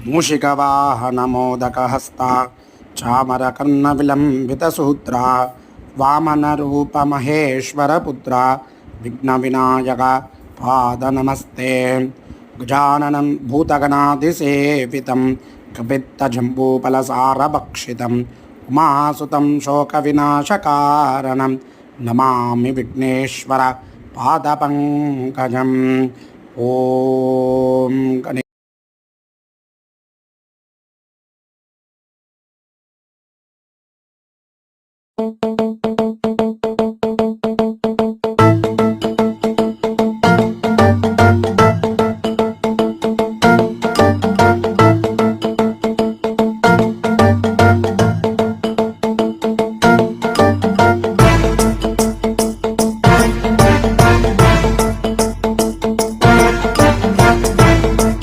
मूषिकवाहनमोदकहस्ता चामरकर्णविलम्बितसूत्रा वामनरूपमहेश्वरपुत्रा विघ्नविनायक पादनमस्ते। गजाननं भूतगणाधिसेवितं कपित्तजम्बूफलसारभक्षितम् उमासुतं शोकविनाशकारणं नमामि विघ्नेश्वर पादपङ्कजम्। ओम गणे